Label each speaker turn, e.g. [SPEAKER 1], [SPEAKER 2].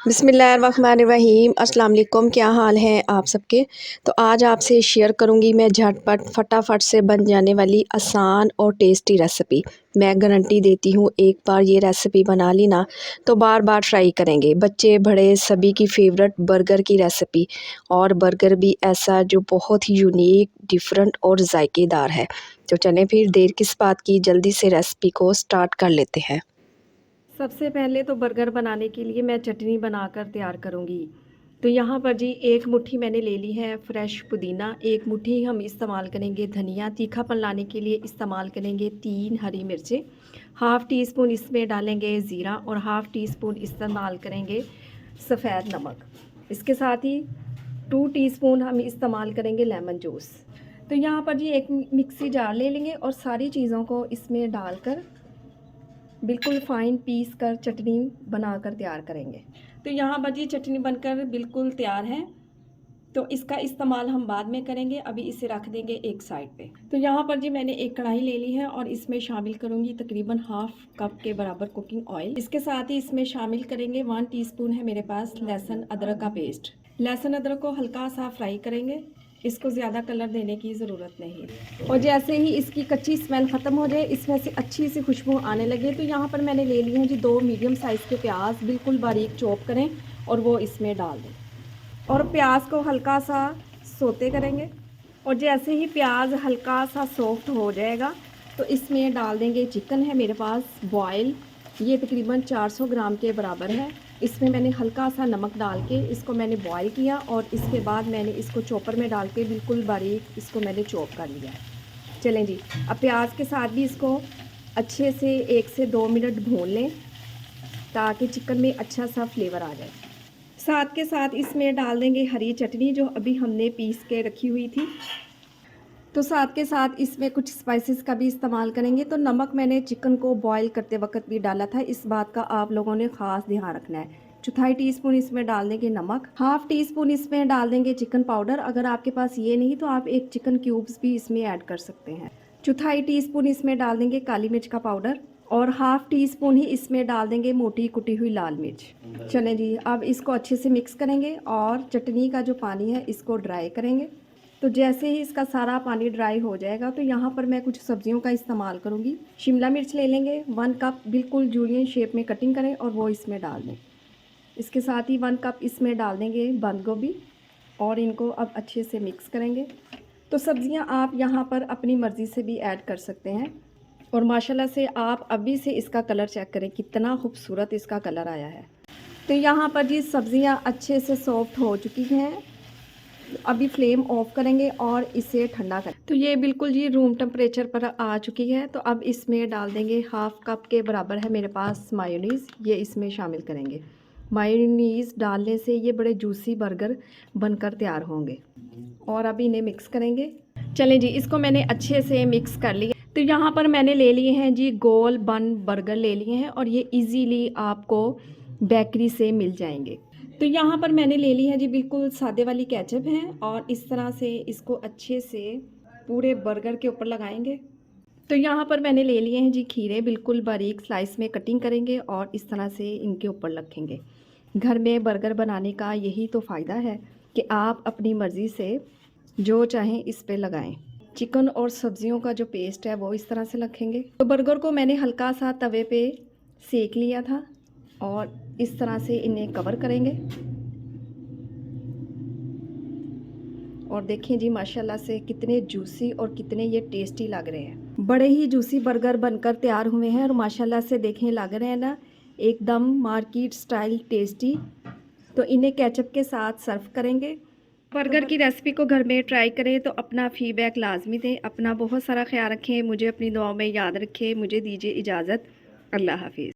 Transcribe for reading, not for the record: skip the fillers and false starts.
[SPEAKER 1] बिस्मिल्लाहिर्रहमानिर्रहीम अस्सलाम वालेकुम। क्या हाल है आप सबके। तो आज आपसे शेयर करूंगी मैं झटपट फटाफट से बन जाने वाली आसान और टेस्टी रेसिपी। मैं गारंटी देती हूँ एक बार ये रेसिपी बना ली ना तो बार बार ट्राई करेंगे। बच्चे बड़े सभी की फेवरेट बर्गर की रेसिपी, और बर्गर भी ऐसा जो बहुत ही यूनिक, डिफरेंट और जायकेदार है। तो चलें फिर देर किस बात की, जल्दी से रेसिपी को स्टार्ट कर लेते हैं। सबसे पहले तो बर्गर बनाने के लिए मैं चटनी बनाकर तैयार करूँगी। तो यहाँ पर जी एक मुट्ठी मैंने ले ली है फ्रेश पुदीना, एक मुट्ठी हम इस्तेमाल करेंगे धनिया, तीखापन लाने के लिए इस्तेमाल करेंगे 3 हरी मिर्चें, हाफ़ टी स्पून इसमें डालेंगे ज़ीरा और हाफ़ टी स्पून इस्तेमाल करेंगे सफ़ेद नमक। इसके साथ ही 2 टीस्पून हम इस्तेमाल करेंगे लेमन जूस। तो यहाँ पर जी एक मिक्सी जार ले लेंगे और सारी चीज़ों को इसमें डालकर बिल्कुल फ़ाइन पीस कर चटनी बनाकर तैयार करेंगे। तो यहाँ पर जी चटनी बनकर बिल्कुल तैयार है, तो इसका इस्तेमाल हम बाद में करेंगे। अभी इसे रख देंगे एक साइड पे। तो यहाँ पर जी मैंने एक कढ़ाई ले ली है और इसमें शामिल करूँगी तकरीबन हाफ़ कप के बराबर कुकिंग ऑयल। इसके साथ ही इसमें शामिल करेंगे 1 टीस्पून है मेरे पास लहसुन अदरक का पेस्ट। लहसुन अदरक को हल्का सा फ्राई करेंगे, इसको ज़्यादा कलर देने की ज़रूरत नहीं। और जैसे ही इसकी कच्ची स्मेल ख़त्म हो जाए, इसमें से अच्छी सी खुशबू आने लगे, तो यहाँ पर मैंने ले लिए हैं जी 2 मीडियम साइज़ के प्याज, बिल्कुल बारीक चॉप करें और वो इसमें डाल दें और प्याज को हल्का सा सोते करेंगे। और जैसे ही प्याज हल्का सा सॉफ्ट हो जाएगा तो इसमें डाल देंगे चिकन है मेरे पास बॉयल, ये तकरीबन 400 ग्राम के बराबर है। इसमें मैंने हल्का सा नमक डाल के इसको मैंने बॉयल किया और इसके बाद मैंने इसको चॉपर में डाल के बिल्कुल बारीक इसको मैंने चॉप कर लिया है। चलें जी, अब प्याज के साथ भी इसको अच्छे से 1 से 2 मिनट भून लें ताकि चिकन में अच्छा सा फ्लेवर आ जाए। साथ के साथ इसमें डाल देंगे हरी चटनी जो अभी हमने पीस के रखी हुई थी। तो साथ के साथ इसमें कुछ स्पाइसेस का भी इस्तेमाल करेंगे। तो नमक मैंने चिकन को बॉईल करते वक्त भी डाला था, इस बात का आप लोगों ने ख़ास ध्यान रखना है। 1/4 टीस्पून इसमें डाल देंगे नमक, हाफ़ टी स्पून इसमें डाल देंगे चिकन पाउडर। अगर आपके पास ये नहीं तो आप एक चिकन क्यूब्स भी इसमें ऐड कर सकते हैं। 1/4 टीस्पून इसमें डाल देंगे काली मिर्च का पाउडर और हाफ़ टी स्पून ही इसमें डाल देंगे मोटी कुटी हुई लाल मिर्च। चलें जी, अब इसको अच्छे से मिक्स करेंगे और चटनी का जो पानी है इसको ड्राई करेंगे। तो जैसे ही इसका सारा पानी ड्राई हो जाएगा तो यहाँ पर मैं कुछ सब्जियों का इस्तेमाल करूँगी। शिमला मिर्च ले लेंगे 1 कप, बिल्कुल जूलियन शेप में कटिंग करें और वो इसमें डाल दें। इसके साथ ही 1 कप इसमें डाल देंगे बंद गोभी और इनको अब अच्छे से मिक्स करेंगे। तो सब्जियाँ आप यहाँ पर अपनी मर्ज़ी से भी ऐड कर सकते हैं। और माशाल्लाह से आप अभी से इसका कलर चेक करें, कितना खूबसूरत इसका कलर आया है। तो यहाँ पर जी सब्जियाँ अच्छे से सॉफ्ट हो चुकी हैं। अभी फ्लेम ऑफ करेंगे और इसे ठंडा करें। तो ये बिल्कुल जी रूम टेम्परेचर पर आ चुकी है। तो अब इसमें डाल देंगे हाफ़ कप के बराबर है मेरे पास मायोनीज़, ये इसमें शामिल करेंगे। मायोनीज़ डालने से ये बड़े जूसी बर्गर बनकर तैयार होंगे और अभी इन्हें मिक्स करेंगे। चलें जी, इसको मैंने अच्छे से मिक्स कर लिया। तो यहाँ पर मैंने ले लिए हैं जी गोल बन बर्गर ले लिए हैं और ये इजीली आपको बेकरी से मिल जाएंगे। तो यहाँ पर मैंने ले ली है जी बिल्कुल सादे वाली केचप है और इस तरह से इसको अच्छे से पूरे बर्गर के ऊपर लगाएंगे। तो यहाँ पर मैंने ले लिए हैं जी खीरे, बिल्कुल बारीक स्लाइस में कटिंग करेंगे और इस तरह से इनके ऊपर रखेंगे। घर में बर्गर बनाने का यही तो फ़ायदा है कि आप अपनी मर्ज़ी से जो चाहें इस पे लगाएं। चिकन और सब्जियों का जो पेस्ट है वो इस तरह से रखेंगे। तो बर्गर को मैंने हल्का सा तवे पे सेक लिया था और इस तरह से इन्हें कवर करेंगे। और देखें जी माशाल्लाह से कितने जूसी और कितने ये टेस्टी लग रहे हैं। बड़े ही जूसी बर्गर बनकर तैयार हुए हैं और माशाल्लाह से देखें लग रहे हैं ना एकदम मार्केट स्टाइल टेस्टी। तो इन्हें केचप के साथ सर्व करेंगे। बर्गर की रेसिपी को घर में ट्राई करें तो अपना फीडबैक लाजमी दें। अपना बहुत सारा ख्याल रखें, मुझे अपनी दुआओं में याद रखें। मुझे दीजिए इजाज़त। अल्लाह हाफिज़।